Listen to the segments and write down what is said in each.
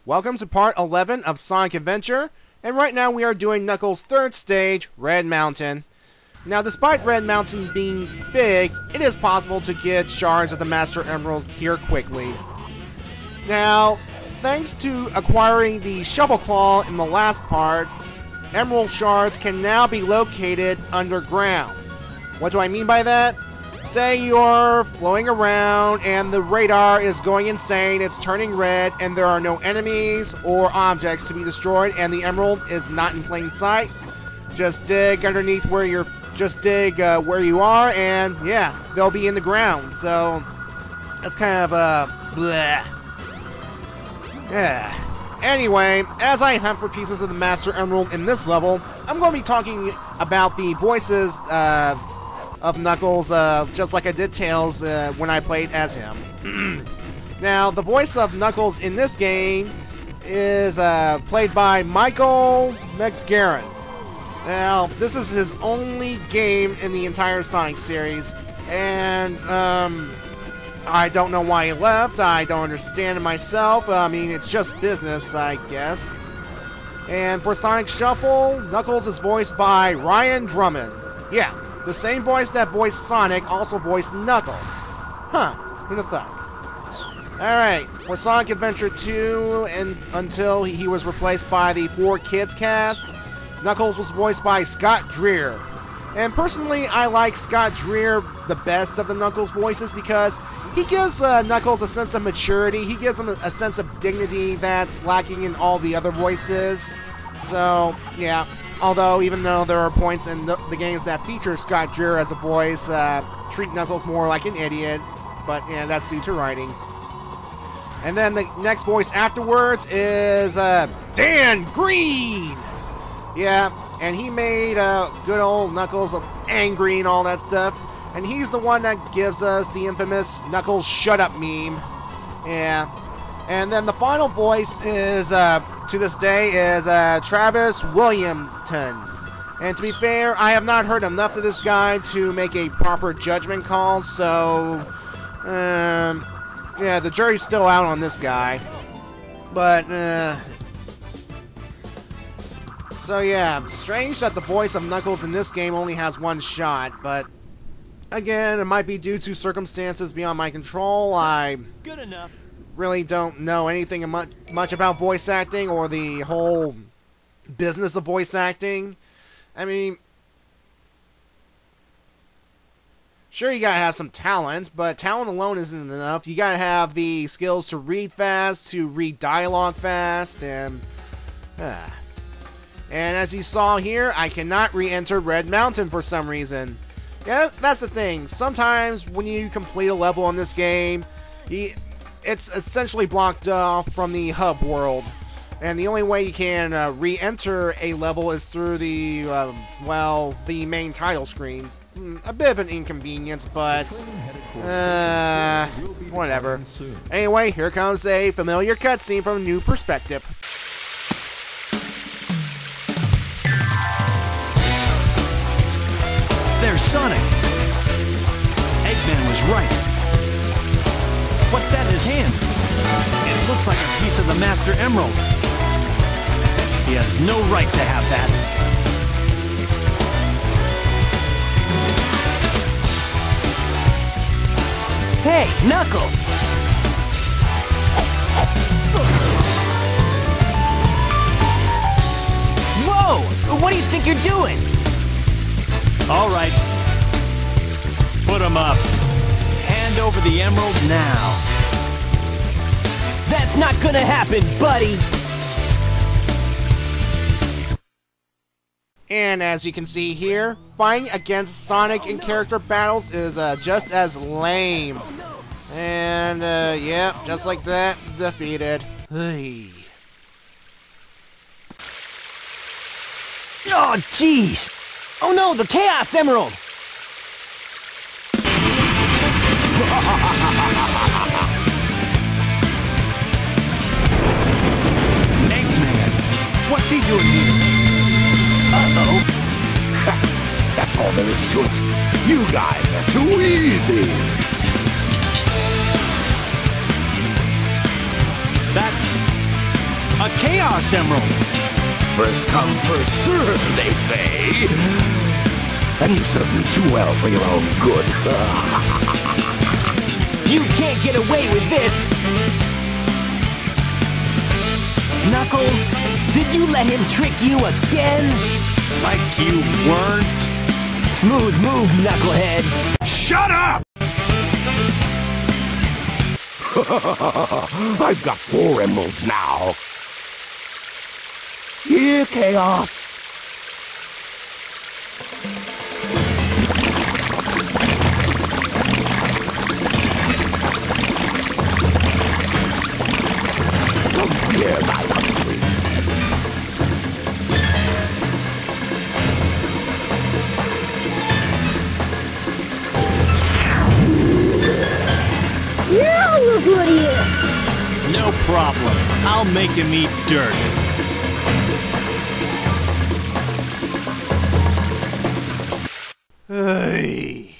Welcome to part 11 of Sonic Adventure, and right now we are doing Knuckles' third stage, Red Mountain. Now, despite Red Mountain being big, it is possible to get shards of the Master Emerald here quickly. Now, thanks to acquiring the Shovel Claw in the last part, Emerald shards can now be located underground. What do I mean by that? Say you're floating around and the radar is going insane, it's turning red, and there are no enemies or objects to be destroyed, and the emerald is not in plain sight. Just dig underneath where you're. Just dig where you are, and yeah, they'll be in the ground. So that's kind of bleh. Yeah. Anyway, as I hunt for pieces of the Master Emerald in this level, I'm going to be talking about the voices of Knuckles, just like I did Tails when I played as him. Now, the voice of Knuckles in this game is played by Michael McGarren. Now, this is his only game in the entire Sonic series, and I don't know why he left. I don't understand it myself. I mean, it's just business, I guess. And for Sonic Shuffle, Knuckles is voiced by Ryan Drummond. Yeah, the same voice that voiced Sonic also voiced Knuckles. Huh, who'd have thought? Alright, for Sonic Adventure 2, and until he was replaced by the 4Kids cast, Knuckles was voiced by Scott Dreer. And personally, I like Scott Dreer the best of the Knuckles voices because he gives Knuckles a sense of maturity. He gives him a sense of dignity that's lacking in all the other voices. So, yeah. Although, even though there are points in the games that feature Scott Dreer as a voice, treat Knuckles more like an idiot. But, yeah, that's due to writing. And then the next voice afterwards is Dan Green! Yeah, and he made good old Knuckles angry and all that stuff. And he's the one that gives us the infamous Knuckles shut up meme. Yeah. And then the final voice is, to this day, is Travis Williamson. And to be fair, I have not heard enough of this guy to make a proper judgment call, so yeah, the jury's still out on this guy. But, so yeah, strange that the voice of Knuckles in this game only has one shot, but again, it might be due to circumstances beyond my control. I really don't know anything much about voice acting or the whole business of voice acting. I mean, sure, you gotta have some talent, but talent alone isn't enough. You gotta have the skills to read fast, to read dialogue fast, and as you saw here, I cannot re-enter Red Mountain for some reason. Yeah, that's the thing. Sometimes when you complete a level in this game, it's essentially blocked off from the hub world. And the only way you can re-enter a level is through the, well, the main title screen. A bit of an inconvenience, but whatever. Anyway, here comes a familiar cutscene from a new perspective. There's Sonic! Eggman was right. What's that in his hand? It looks like a piece of the Master Emerald. He has no right to have that. Hey, Knuckles! Whoa! What do you think you're doing? All right. Put him up. Hand over the emerald now. That's not gonna happen, buddy! And as you can see here, fighting against Sonic in character battles is just as lame. And, yeah, just like that, defeated. Hey. Oh, jeez! Oh no, the Chaos Emerald! Eggman! What's he doing here? Uh-oh. That's all there is to it. You guys are too easy. That's A Chaos Emerald! First come, first serve, they say. And you serve me too well for your own good. You can't get away with this! Knuckles, did you let him trick you again? Like you weren't? Smooth move, Knucklehead. Shut up! I've got 4 emeralds now. Here, Chaos. Come here, my hungry. Now look what he is! No problem. I'll make him eat dirt. Hey.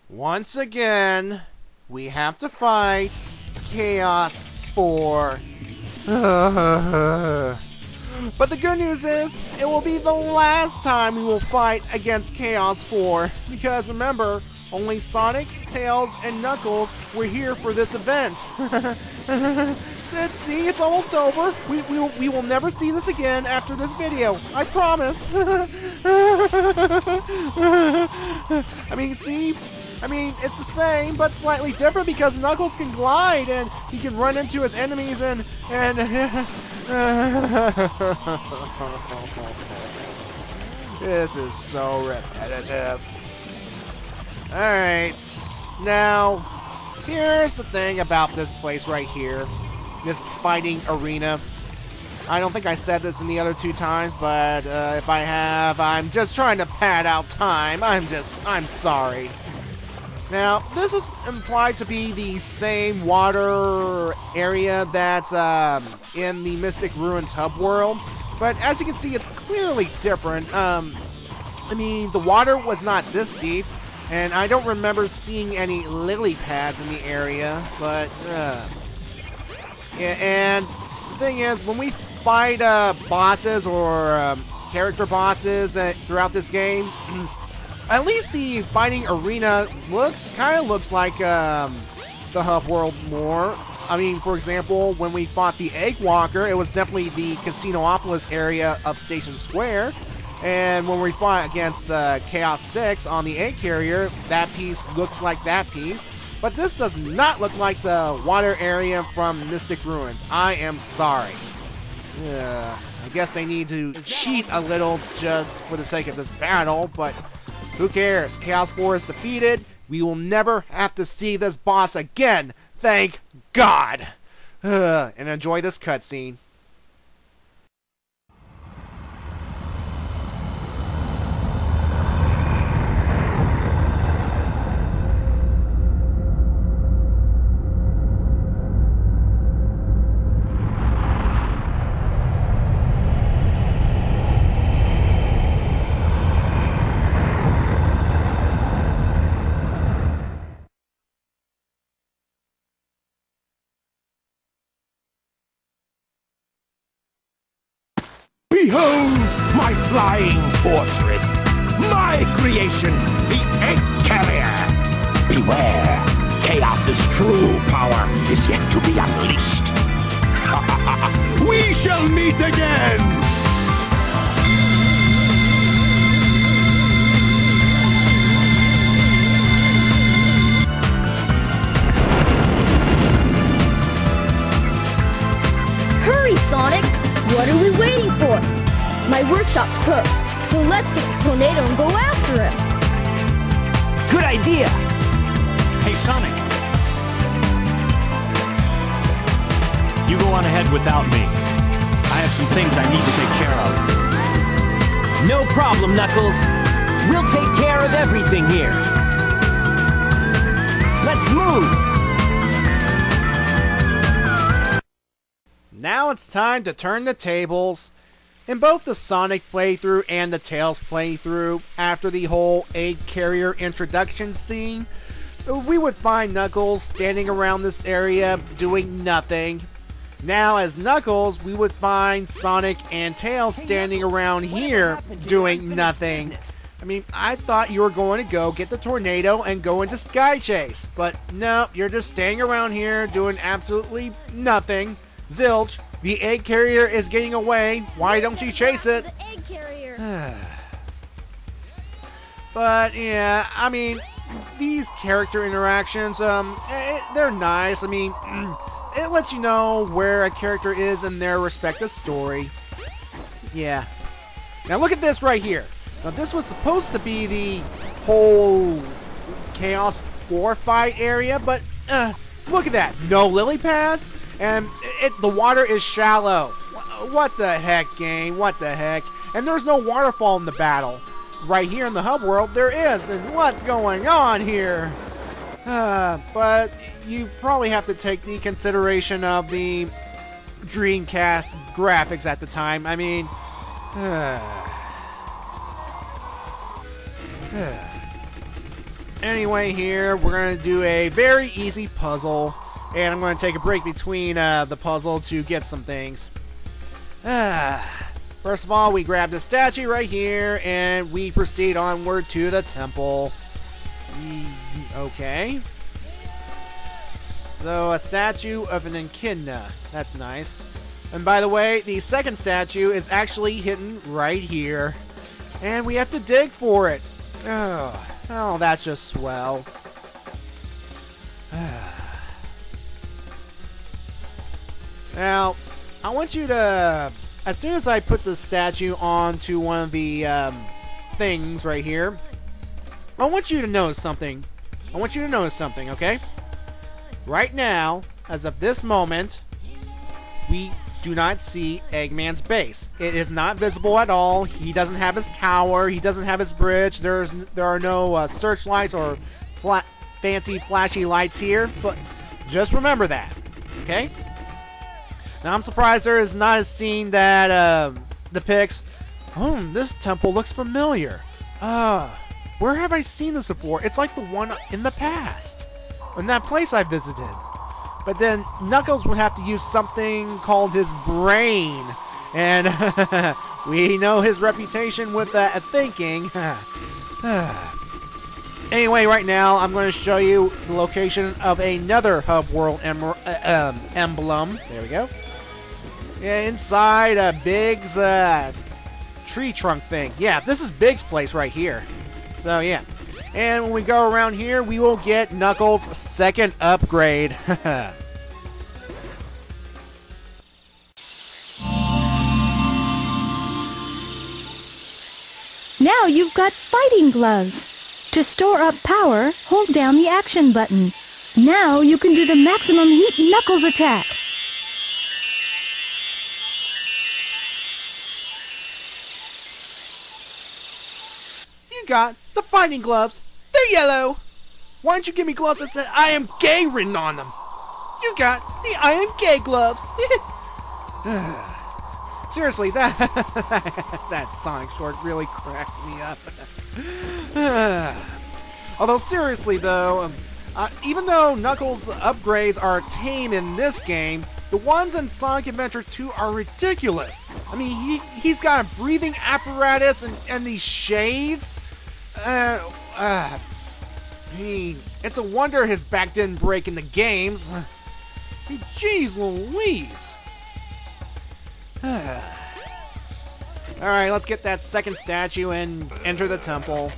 Once again, we have to fight Chaos 4. But the good news is, it will be the last time we will fight against Chaos 4. Because remember, only Sonic, Tails, and Knuckles were here for this event. See, it's almost over. We will never see this again after this video. I promise. I mean, it's the same, but slightly different because Knuckles can glide and he can run into his enemies and this is so repetitive. Alright, now, here's the thing about this place right here, this fighting arena. I don't think I said this in the other 2 times, but if I have, I'm just trying to pad out time. I'm sorry. Now, this is implied to be the same water area that's in the Mystic Ruins hub world, but as you can see, it's clearly different. I mean, the water was not this deep, and I don't remember seeing any lily pads in the area, but, yeah, and the thing is, when we fight bosses or character bosses throughout this game, at least the fighting arena kind of looks like the hub world more. I mean, for example, when we fought the Egg Walker, it was definitely the Casinopolis area of Station Square. And when we fought against Chaos 6 on the Egg Carrier, that piece looks like that piece. But this does not look like the water area from Mystic Ruins. I am sorry. I guess they need to cheat a little just for the sake of this battle, but who cares? Chaos 4 is defeated. We will never have to see this boss again. Thank God. And enjoy this cutscene. Behold my flying fortress, my creation, the Egg Carrier. Beware, Chaos's true power is yet to be unleashed. We shall meet again! Hurry, Sonic! What are we waiting for? My workshop's closed, so let's get to Tornado and go after him. Good idea! Hey, Sonic. You go on ahead without me. I have some things I need to take care of. No problem, Knuckles. We'll take care of everything here. Let's move! Now it's time to turn the tables. In both the Sonic playthrough and the Tails playthrough, after the whole Egg Carrier introduction scene, we would find Knuckles standing around this area doing nothing. Now, as Knuckles, we would find Sonic and Tails standing around here doing nothing. I mean, I thought you were going to go get the tornado and go into Sky Chase, but no, you're just staying around here doing absolutely nothing. Zilch, the egg carrier is getting away. Why don't you chase it? The egg carrier. But yeah, I mean, these character interactions, they're nice. I mean, it lets you know where a character is in their respective story. Yeah. Now look at this right here. Now this was supposed to be the whole Chaos 4 fight area, but look at that. No lily pads, and the water is shallow. What the heck, game? What the heck? And there's no waterfall in the battle. Right here in the hub world, there is, and what's going on here? But you probably have to take the consideration of the Dreamcast graphics at the time. I mean, anyway, here we're going to do a very easy puzzle, and I'm going to take a break between the puzzle to get some things. First of all, we grab the statue right here, and we proceed onward to the temple. Okay. So, a statue of an echidna. That's nice. And by the way, the second statue is actually hidden right here. And we have to dig for it. Oh, that's just swell. Now, I want you to, as soon as I put the statue onto one of the things right here, I want you to notice something. Okay? Right now, as of this moment, we do not see Eggman's base. It is not visible at all. He doesn't have his tower. He doesn't have his bridge. There are no searchlights or fancy flashy lights here. But just remember that. Okay? Now, I'm surprised there is not a scene that depicts, this temple looks familiar. Where have I seen this before? It's like the one in the past, in that place I visited. But then Knuckles would have to use something called his brain, and we know his reputation with thinking. Anyway, right now I'm going to show you the location of another Hub World emblem. There we go. Yeah, inside Big's tree trunk thing. Yeah, this is Big's place right here. So yeah. And when we go around here, we will get Knuckles' second upgrade. Now you've got fighting gloves. To store up power, hold down the action button. Now you can do the maximum heat Knuckles attack. You got the fighting gloves. They're yellow. Why don't you give me gloves that said I am gay written on them? You got the I am gay gloves. Seriously, that Sonic short really cracked me up. Although seriously though, even though Knuckles' upgrades are tame in this game, the ones in Sonic Adventure 2 are ridiculous. I mean, he's got a breathing apparatus and these shades. I mean, it's a wonder his back didn't break in the games. I mean, jeez Louise. Alright, let's get that second statue and enter the temple.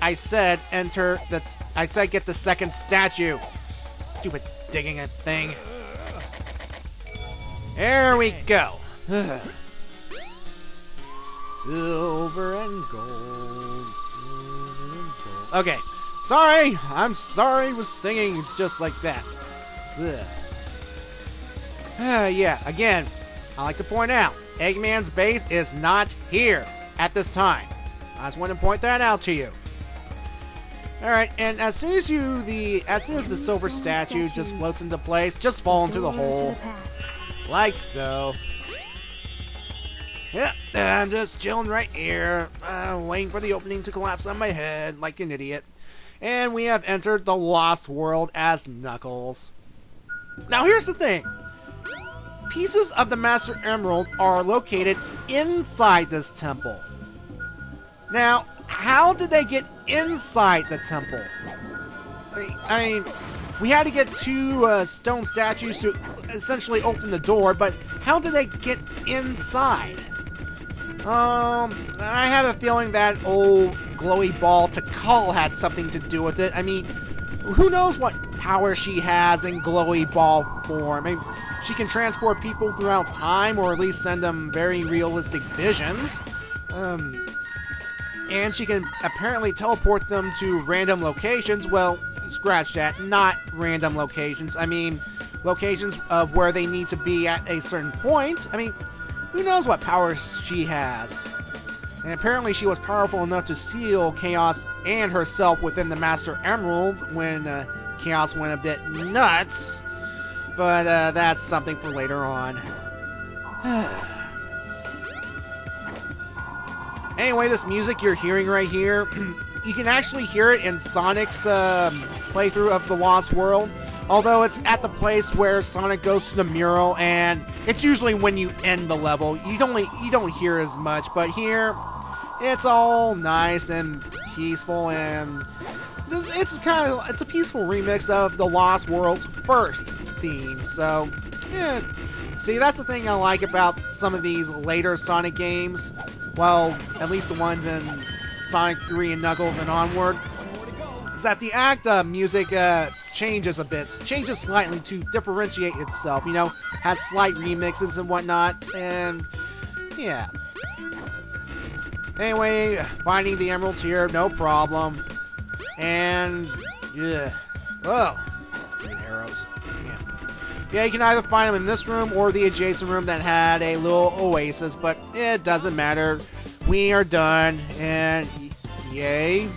I said get the second statue. Stupid digging a thing. There we go. Silver and gold. Okay. Sorry. I'm sorry with singing. It's just like that. Yeah, again, I like to point out, Eggman's base is not here at this time. I just want to point that out to you. Alright, and as soon as the silver statue just floats into place, just fall into the hole. Like so. Yep, I'm just chilling right here, waiting for the opening to collapse on my head like an idiot. And we have entered the Lost World as Knuckles. Now here's the thing. Pieces of the Master Emerald are located inside this temple. Now, how did they get inside the temple? I mean, we had to get two stone statues to essentially open the door, but how did they get inside? I have a feeling that old glowy ball Tikal had something to do with it. I mean, who knows what power she has in glowy ball form. I mean, she can transport people throughout time, or at least send them very realistic visions. And she can apparently teleport them to random locations. Well, scratch that. Not random locations. I mean, locations of where they need to be at a certain point. I mean, who knows what powers she has. And apparently she was powerful enough to seal Chaos and herself within the Master Emerald when Chaos went a bit nuts. But that's something for later on. Anyway, this music you're hearing right here, you can actually hear it in Sonic's playthrough of The Lost World. Although it's at the place where Sonic goes to the mural, and it's usually when you end the level. You don't hear as much, but here it's all nice and peaceful, and it's a peaceful remix of The Lost World's first theme. So, yeah. See, that's the thing I like about some of these later Sonic games. Well, at least the ones in Sonic 3 and Knuckles and onward, is that the act music changes a bit, changes slightly to differentiate itself, you know, has slight remixes and whatnot, and yeah. Anyway, finding the emeralds here, no problem. And, yeah. Whoa. Stupid arrows. Yeah, you can either find them in this room or the adjacent room that had a little oasis, but it doesn't matter. We are done, and yay.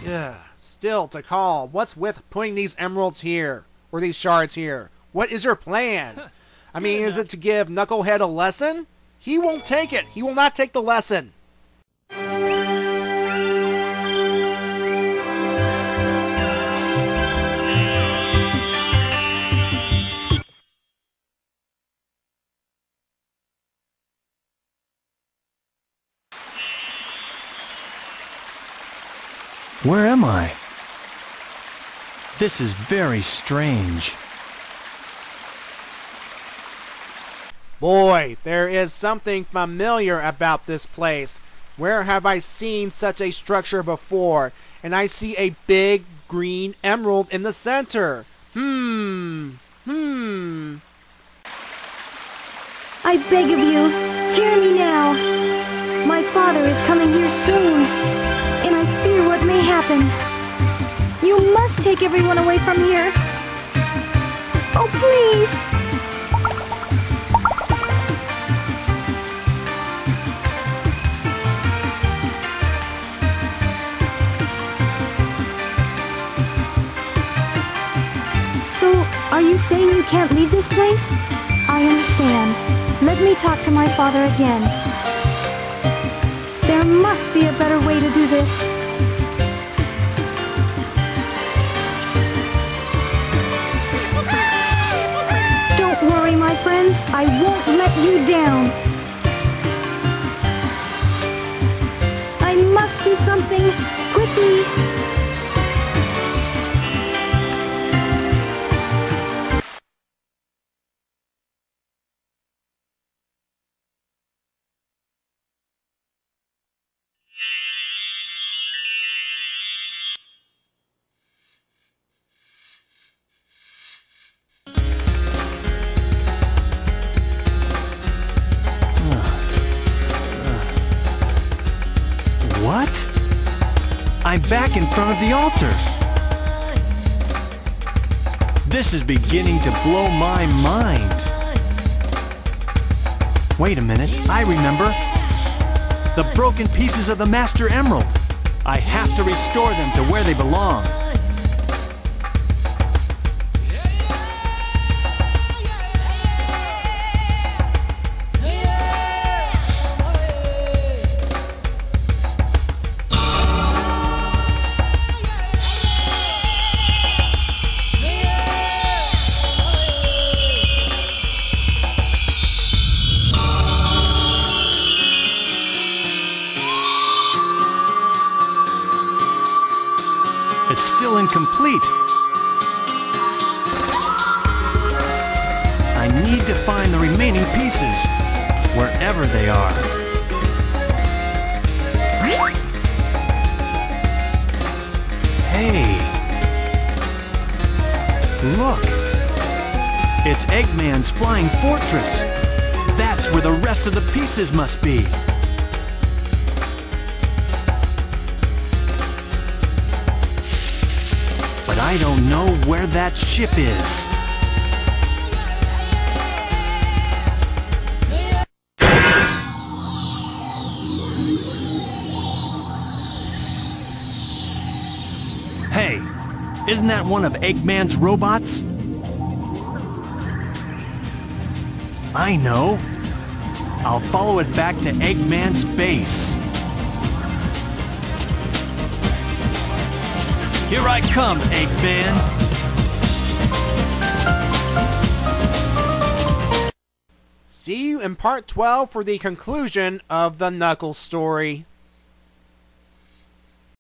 Yeah. Still, Tikal, what's with putting these emeralds here, or these shards here? What is your plan? I mean, is it to give Knucklehead a lesson? He won't take it. He will not take the lesson. Where am I? This is very strange. Boy, there is something familiar about this place. Where have I seen such a structure before? And I see a big green emerald in the center. I beg of you, hear me now. My father is coming here soon, and I fear what may happen. You must take everyone away from here. Oh, please! So, are you saying you can't leave this place? I understand. Let me talk to my father again. There must be a better way to do this. Don't worry, my friends. I won't let you down. I must do something quickly. What? I'm back in front of the altar. This is beginning to blow my mind. Wait a minute, I remember. The broken pieces of the Master Emerald. I have to restore them to where they belong. still incomplete. I need to find the remaining pieces, wherever they are. Hey! Look! It's Eggman's flying fortress! That's where the rest of the pieces must be! But I don't know where that ship is. Hey, isn't that one of Eggman's robots? I know. I'll follow it back to Eggman's base. Here I come, Eggman! See you in part 12 for the conclusion of the Knuckles story.